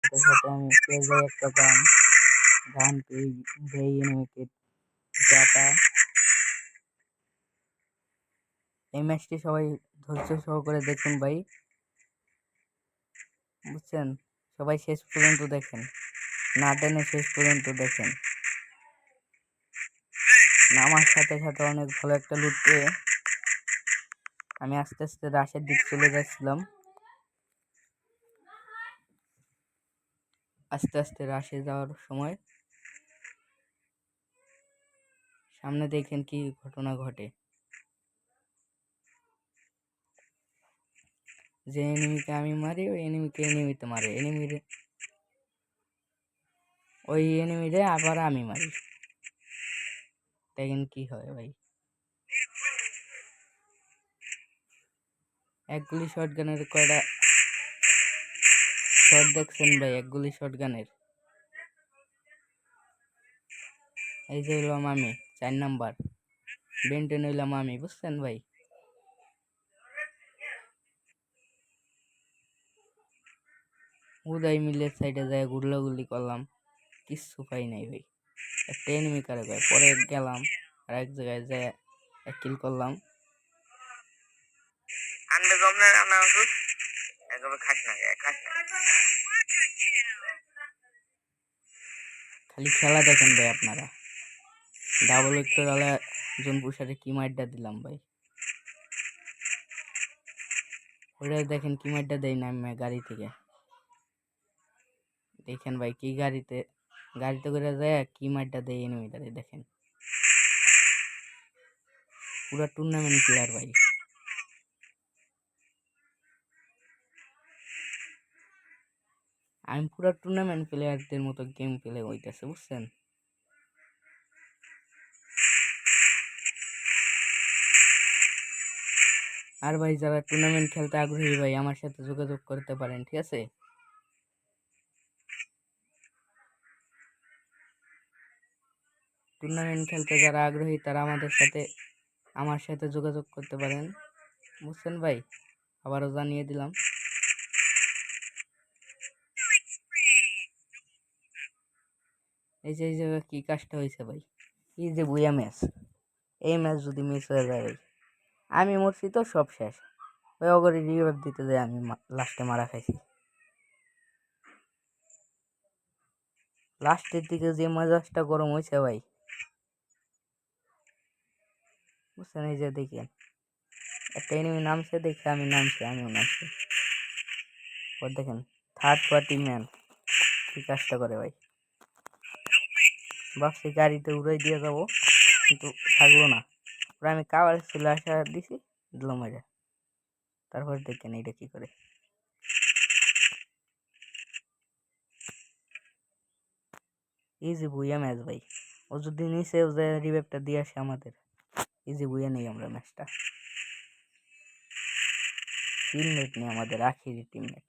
সাথে সাথে আমি পেয়ে যাই একটা গান। গান পেয়ে দেই এনিমিকে ডাটা। এই ম্যাচটি সবাই ধৈর্য সহকারে দেখুন ভাই, বুঝছেন? সবাই শেষ পর্যন্ত দেখেন, না টেনে শেষ পর্যন্ত দেখেন। নামার সাথে সাথে অনেক ভালো একটা লুট পেয়ে আমি আস্তে আস্তে রাশের দিক চলে যাচ্ছিলাম। আস্তে আস্তে রাশে যাওয়ার সময় সামনে দেখেন কি ঘটনা ঘটে। যে এনিমিকে আমি মারি ওই এনিমিকে এনিমিতে মারে, ওই এনিমিরে আবার আমি মারি। দেখেন কি হয় ভাই। এক গুলি শর্ট গানের কয়টা শট দেখছেন ভাই? এক গুলি শর্ট গানের। এই যে হইলাম আমি 4 নাম্বার, বেন্টেন হইলাম আমি, বুঝছেন ভাই? উদয় মিলের সাইডে যায় গুলি করলাম, কিচ্ছু পাই নাই ভাই। একটা এনিমি কারে কয়, পরে গেলাম আর এক জায়গায় যায় এক কিল করলাম। খালি খেলা দেখেন ভাই আপনারা। ডাবল উইকেট হলে জোনপুর কি মাইরটা দিলাম ভাই। ওটা দেখেন কি মাইরটা দেয় না আমি গাড়ি থেকে। দেখেন ভাই কি গাড়িতে করে যায় কি মাইরটা দেয় এনিমিটারে। দেখেন পুরা টুর্নামেন্ট প্লেয়ার ভাই। আমি পুরা টুর্নামেন্ট প্লেয়ারদের মতো গেম প্লে হইতেছে, বুঝছেন? আর ভাই যারা টুর্নামেন্ট খেলতে আগ্রহী ভাই আমার সাথে যোগাযোগ করতে পারেন, ঠিক আছে? টুর্নামেন্ট খেলতে যারা আগ্রহী তারা আমার সাথে যোগাযোগ করতে পারেন, বুঝছেন ভাই? আবারও জানিয়ে দিলাম। এই যে কি কাজটা হয়েছে ভাই, এই যে বুয়া ম্যাচ, এই ম্যাচ যদি মিস হয়ে যায় ভাই, আমি মরছি তো সব শেষ। ওই অগরে রিভাইভ দিতে যায় আমি লাস্টে মারা খাইছি। লাস্টের দিকে যে মেজাজটা গরম হয়েছে ভাই, বুঝছেন? এই যে দেখেন একটা এনিমি নামছে, দেখে আমি নামছি, আমিও নামছি। পর দেখেন থার্ড পার্টি ম্যান কি কাজটা করে ভাই। ভাবছি গাড়িতে উড়াই দিয়ে যাবো, কিন্তু থাকলো না। পরে আমি কাবার চলে আসা দিছি, দিল মেরে। তারপর দেখেন এইটা কি করে। ইজি বুইয়া ম্যাচ ভাই। ও যদি নিচে রিভাইভটা দিয়ে আসে আমাদের, ইজি বুইয়া নেই আমরা ম্যাচটা। টিমমেট নেই আমাদের, আখিরি টিমমেট।